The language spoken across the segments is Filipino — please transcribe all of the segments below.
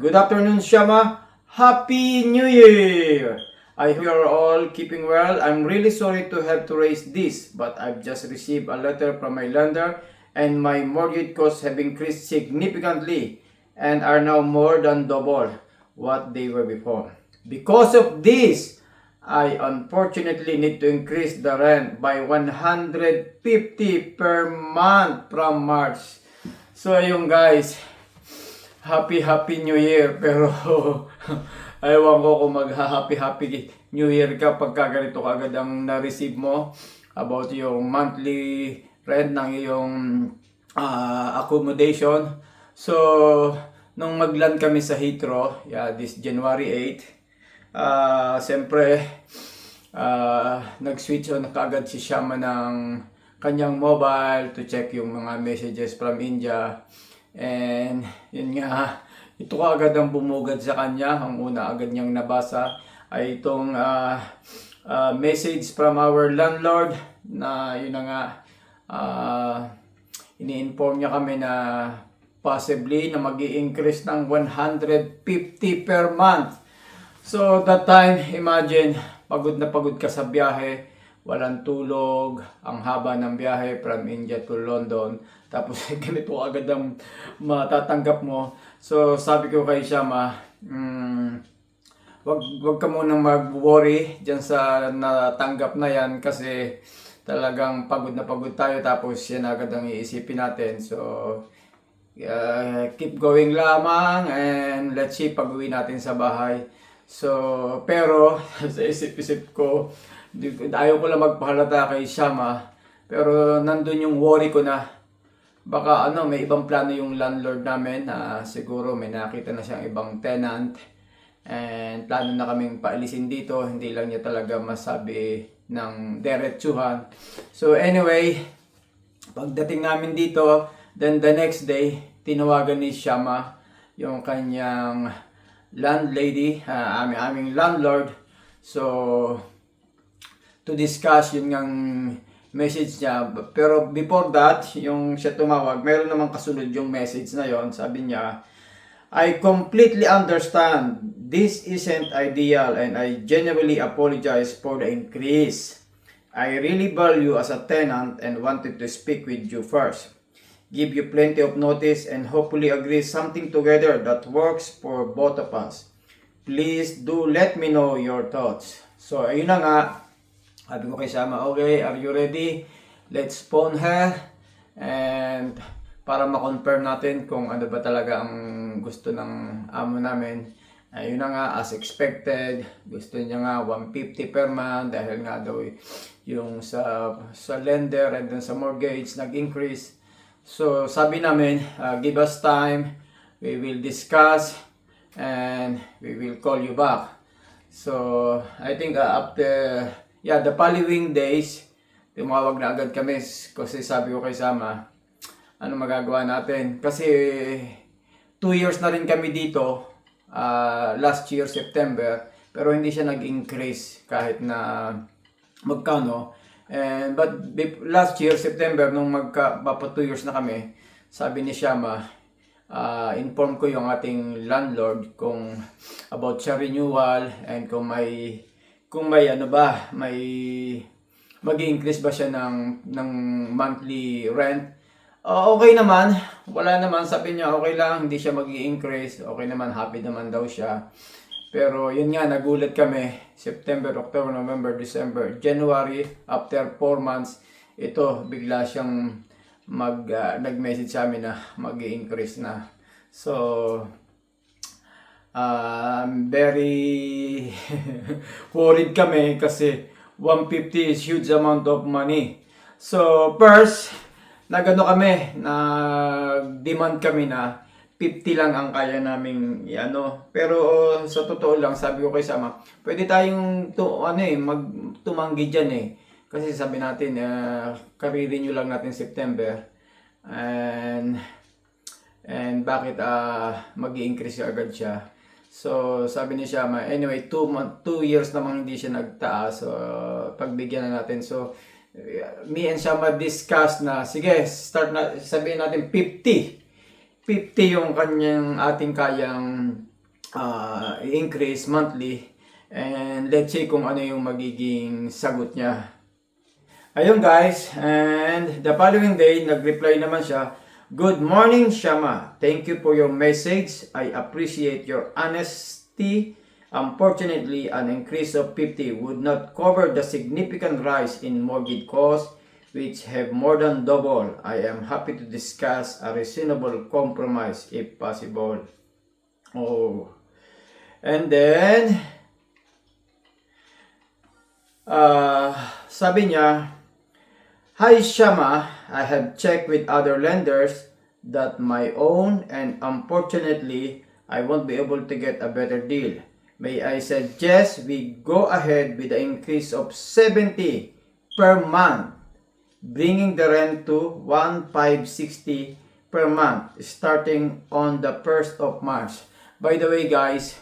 Good afternoon, Shama. Happy New Year! I hope you're all keeping well. I'm really sorry to have to raise this, but I've just received a letter from my lender and my mortgage costs have increased significantly and are now more than double what they were before. Because of this, I unfortunately need to increase the rent by 150 per month from March. So ayun guys, Happy New Year, pero ayaw ko kung mag-happy New Year ka pagka ganito kagad ang na-receive mo about yung monthly rent ng iyong accommodation. So, nung mag-land kami sa Heathrow, this January 8, siyempre, nag-switch on kagad si Shama ng kanyang mobile to check yung mga messages from India. And yun nga, ito agad ang bumugad sa kanya. Ang una agad niyang nabasa ay itong message from our landlord na yun na nga, ini-inform niya kami na possibly na mag-i-increase ng 150 per month. So that time, imagine, pagod na pagod ka sa biyahe, walang tulog, ang haba ng biyahe from India to London. Tapos ganito agad ang matatanggap mo. So sabi ko kay Shama, wag ka munang mag-worry dyan sa natanggap na yan kasi talagang pagod na pagod tayo tapos yan agad ang iisipin natin. So keep going lamang and let's see pag-uwi natin sa bahay. So pero sa isip-isip ko, ayaw ko lang magpahalata kay Shama, pero nandun yung worry ko na baka may ibang plano yung landlord namin na siguro may nakita na siyang ibang tenant and plano na kaming paalisin dito, hindi lang niya talaga masabi ng diretsuhan. So anyway, pagdating namin dito, then the next day, tinawagan ni Shama yung kanyang landlady, aming landlord. So to discuss yun ngang message niya. Pero before that, yung siya tumawag, meron namang kasunod yung message na yon. Sabi niya, I completely understand. This isn't ideal and I genuinely apologize for the increase. I really value as a tenant and wanted to speak with you first. Give you plenty of notice and hopefully agree something together that works for both of us. Please do let me know your thoughts. So, ayun na nga. Sabi ko kay Shama, okay, are you ready? Let's phone her. And para ma-confirm natin kung ano ba talaga ang gusto ng amo namin. Ayun na nga, as expected. Gusto niya nga 150 per month dahil nga daw yung sa lender and then sa mortgage nag-increase. So sabi namin, give us time. We will discuss and we will call you back. So I think after the following days, tumawag na agad kami kasi sabi ko kay Sama, ano magagawa natin? Kasi 2 years na rin kami dito, last year September, pero hindi siya nag-increase kahit na magkano. But last year September, nung magpa 2 years na kami, sabi ni Shama, inform ko yung ating landlord kung about sa renewal and kung may mag-i-increase ba siya ng monthly rent. Okay naman, wala naman, sabi niya okay lang, hindi siya mag-i-increase, okay naman, happy naman daw siya. Pero yun nga, nagulat kami, September, October, November, December, January, after 4 months, ito, bigla siyang nag-message sa amin na mag-i-increase na. So, very worried kami kasi 150 is huge amount of money. So first, nag-demand kami na 50 lang ang kaya naming Pero sa totoo lang, sabi ko kay Sama, pwede tayong tumanggi dyan Kasi sabi natin, kare-renew lang natin September. And bakit mag-i-increase agad siya? So, sabi ni Shama, anyway, 2 years namang hindi siya nagtaas. So, pagbigyan na natin. So, me and Shama discussed na, sige, sabihin natin 50. 50 yung ating kayang i-increase monthly, and let's see kung ano yung magiging sagot niya. Ayun guys, and the following day, nag-reply naman siya, "Good morning, Shama. Thank you for your message. I appreciate your honesty. Unfortunately, an increase of 50 would not cover the significant rise in mortgage costs, which have more than double. I am happy to discuss a reasonable compromise if possible." Oh. And then, sabi niya, "Hi Shama, I have checked with other lenders that my own, and unfortunately, I won't be able to get a better deal. May I suggest we go ahead with the increase of 70 per month, bringing the rent to 1,560 per month starting on the 1st of March. By the way guys,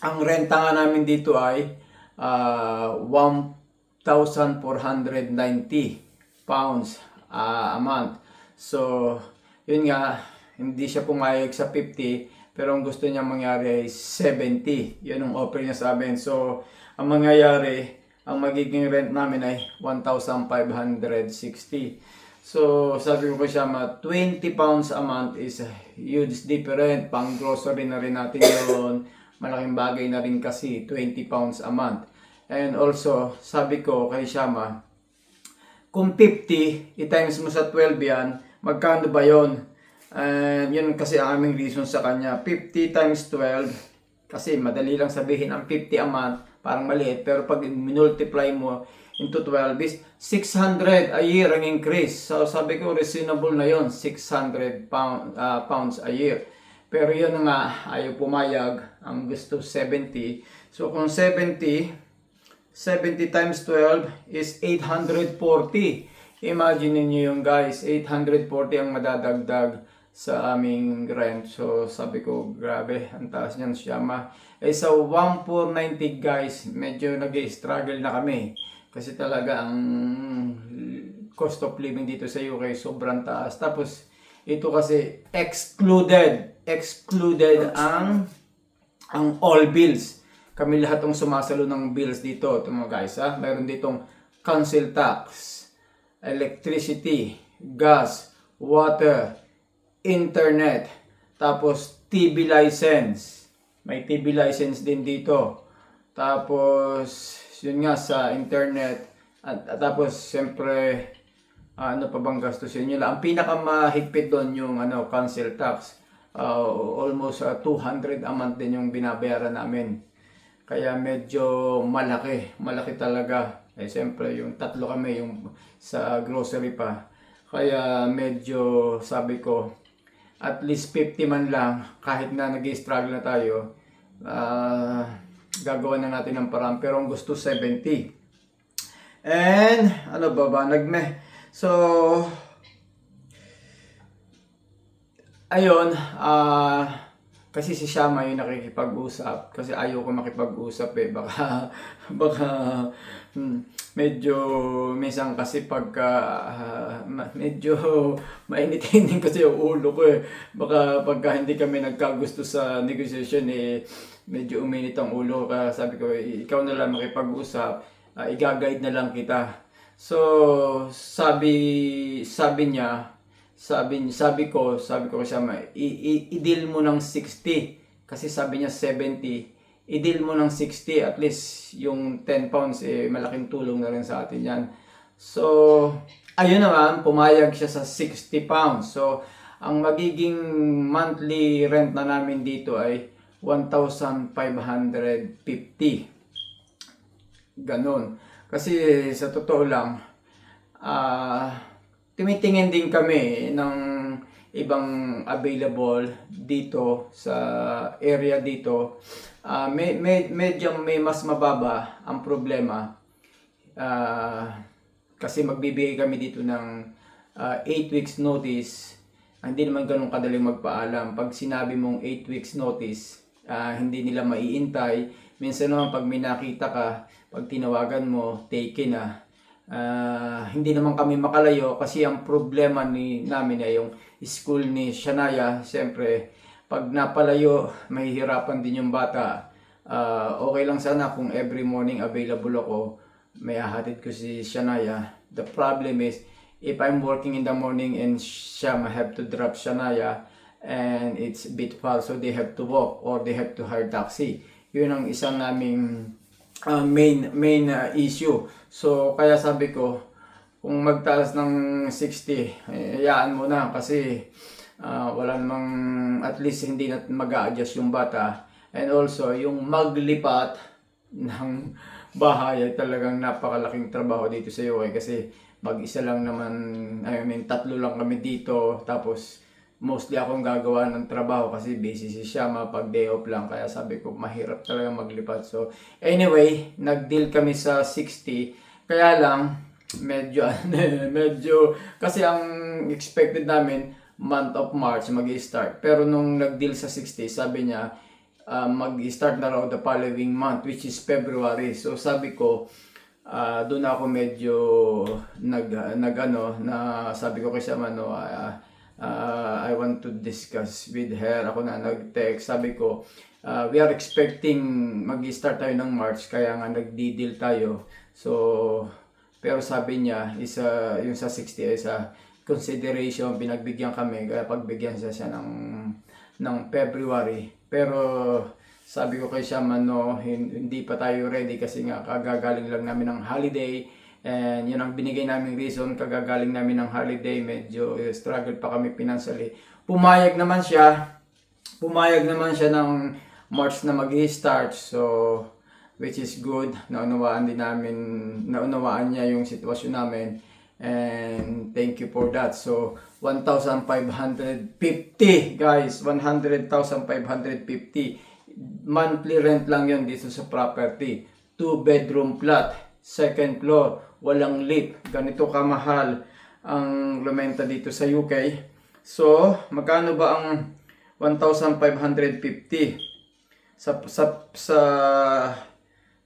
ang renta nga namin dito ay 1,490 pounds a month. So, yun nga, hindi siya pumayag sa 50, pero ang gusto niya mangyari ay 70. Yun ang offer niya sa amin. So, ang mangyayari, ang magiging rent namin ay 1,560. So, sabi ko siya, 20 pounds a month is a huge different. Pang grocery na rin natin yun. Malaking bagay na rin kasi 20 pounds a month. And also, sabi ko kay Shama, kung 50, i-times mo sa 12 yan, magkano ba yun? And yun kasi ang aming reason sa kanya. 50 times 12, kasi madali lang sabihin ang 50 a month, parang maliit. Pero pag multiply mo into 12 is 600 a year ang increase. So sabi ko, reasonable na yun, 600 pounds a year. Pero yun nga, ayaw pumayag, ang gusto 70. So kung 70 times 12 is 840. Imagine niyo yung guys, 840 ang madadagdag sa aming rent. So sabi ko, grabe, ang taas niyan Shama. Eh sa 1,490 guys, medyo nag-struggle na kami. Kasi talaga ang cost of living dito sa UK sobrang taas. Tapos ito kasi excluded ang all bills. Kami lahat ang sumasalo ng bills dito. Ito mga guys, ha? Mayroon ditong council tax, electricity, gas, water, internet, tapos TV license. May TV license din dito. Tapos, yun nga sa internet. At tapos, siyempre, ano pa bang gastos yun? Ang pinakamahigpit doon yung council tax. Almost 200 a month din yung binabayaran namin. Kaya medyo malaki talaga. Eh siyempre yung tatlo kami yung sa grocery pa. Kaya medyo sabi ko at least 50 man lang kahit na nag-struggle na tayo. Gagawa na natin ng paraan, pero ang gusto 70. And ano ba so ayun, kasi si Shama yung nakikipag-usap. Kasi ayaw ko makipag-usap eh. Baka medyo minsan kasi medyo mainit-init kasi yung ulo ko eh. Baka pagka hindi kami nagkagusto sa negotiation eh, medyo uminit ang ulo. Kaya sabi ko, ikaw na lang makipag-usap. I-guide na lang kita. So, sabi niya, sabi ko siya, i-deal mo ng 60 kasi sabi niya 70, i-deal mo ng 60, at least yung 10 pounds eh malaking tulong na rin sa atin yan. So ayun naman, pumayag siya sa 60 pounds. So ang magiging monthly rent na namin dito ay 1,550. Ganon. Kasi sa totoo lang, tumitingin din kami ng ibang available dito sa area dito. Medyo may mas mababa. Ang problema, kasi magbibigay kami dito ng 8 weeks notice. Hindi naman ganun kadaling magpaalam. Pag sinabi mong 8 weeks notice, hindi nila maiintay. Minsan naman pag may nakita ka, pag tinawagan mo, taken na. Hindi naman kami makalayo kasi ang problema namin ay yung school ni Shania. Siyempre, pag napalayo, mahihirapan din yung bata. Okay lang sana kung every morning available ako, may hahatid ko si Shania. The problem is, if I'm working in the morning and Shama have to drop Shania, and it's a bit far, so they have to walk or they have to hire taxi. Yun ang isang naming main issue. So kaya sabi ko, kung magtaas ng 60, hayaan mo na kasi wala namang, at least hindi na mag-a-adjust yung bata. And also, yung maglipat ng bahay ay talagang napakalaking trabaho dito sa UK kasi mag-isa lang naman, I mean, 3 lang kami dito. Tapos, mostly akong gagawa ng trabaho kasi busy si Shama pag day off lang. Kaya sabi ko, mahirap talaga maglipat. So, anyway, nag-deal kami sa 60. Kaya lang, medyo, kasi ang expected namin, month of March mag-i-start. Pero nung nag-deal sa 60, sabi niya, mag-start na raw the following month, which is February. So sabi ko, doon ako medyo sabi ko kay Shama, I want to discuss with her. Ako na nag-text, sabi ko, we are expecting mag-start tayo ng March, kaya nga nag-deal tayo. So, pero sabi niya, yung sa 60 ay sa consideration, pinagbigyan kami, kaya pagbigyan siya ng February. Pero sabi ko kay Shama, no, hindi pa tayo ready kasi nga kagagaling lang namin ng holiday. And yun ang binigay namin reason, kagagaling namin ng holiday, medyo struggle pa kami financially. Pumayag naman siya ng March na mag-i-start, so which is good. Naunawaan niya yung sitwasyon namin. And thank you for that. So 1,550 guys, 100,550 monthly rent lang yon dito sa property. 2-bedroom flat, second floor, walang lift. Ganito kamahal ang lumenta dito sa UK. So magkano ba ang 1,550 sa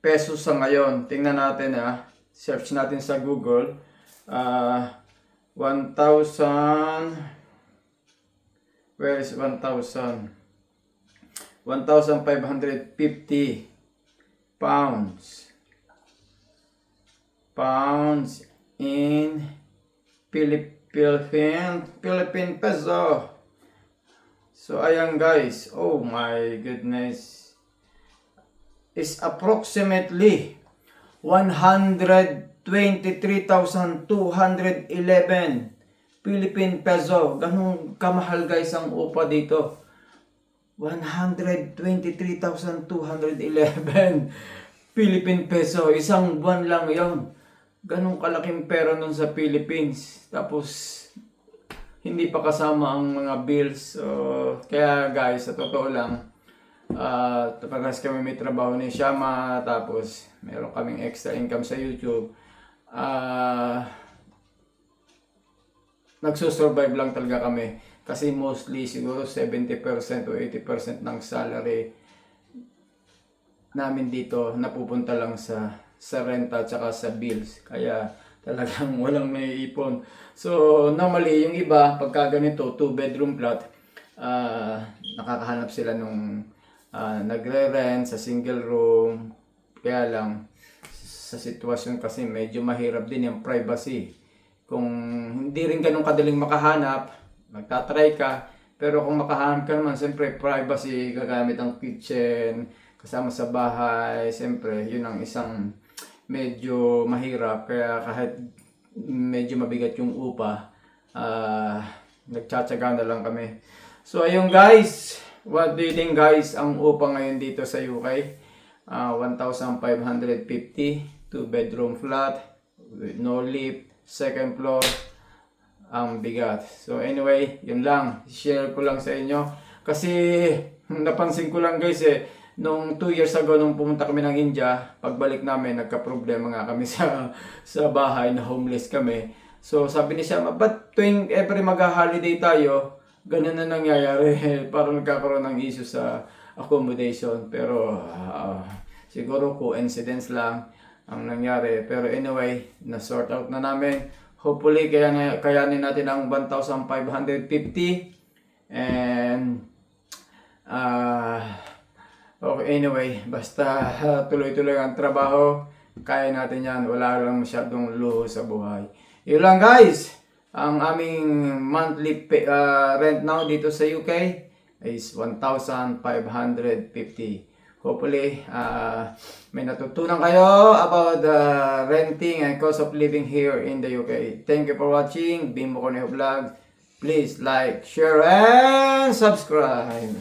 pesos sa ngayon? Tingnan natin, search natin sa Google. 1,000, where is 1,000? 1,550 pounds in Philippine peso. So ayan guys, oh my goodness, is approximately 123,211 Philippine peso. Ganun kamahal guys ang upa dito. 123,211 Philippine peso. Isang buwan lang yon. Ganun kalaking pera nun sa Philippines. Tapos hindi pa kasama ang mga bills. So, kaya guys, sa totoo lang, parehas kami may trabaho ni Shama, tapos meron kaming extra income sa YouTube. Nagsusurvive lang talaga kami kasi mostly siguro 70% o 80% ng salary namin dito napupunta lang sa renta at saka sa bills, kaya talagang walang naiipon. So normally yung iba pagka ganito 2-bedroom flat, nakakahanap sila nung nagre-rent sa single room. Kaya lang sa sitwasyon kasi medyo mahirap din yung privacy. Kung hindi rin ganun kadaling makahanap, magta-try ka. Pero kung makahanap ka naman, siyempre privacy, gagamit ang kitchen, kasama sa bahay. Siyempre, yun ang isang medyo mahirap. Kaya kahit medyo mabigat yung upa, nagtsatsaga na lang kami. So ayun guys, what do you think guys, ang upa ngayon dito sa UK? 1,550, 2-bedroom flat, with no lift, second floor, ang bigat. So anyway, yun lang. Share ko lang sa inyo. Kasi napansin ko lang guys nung 2 years ago nung pumunta kami ng India, pagbalik namin, nagka-problema nga kami sa bahay, na homeless kami. So sabi ni Shama, ba't tuwing every mag-holiday tayo, ganun na nangyayari? Parang nagkakaroon ng issue sa accommodation. Pero siguro coincidence lang ang nangyari. Pero anyway, na-sort out na namin. Hopefully, kayanin natin ang 1,550. And Okay, anyway, basta tuloy-tuloy ang trabaho. Kaya natin yan. Wala lang masyadong luho sa buhay. Yun lang guys. Ang aming monthly rent now dito sa UK is 1,550. Hopefully, may natutunan kayo about renting and cost of living here in the UK. Thank you for watching. Bimbo Cornejo Vlog. Please like, share, and subscribe.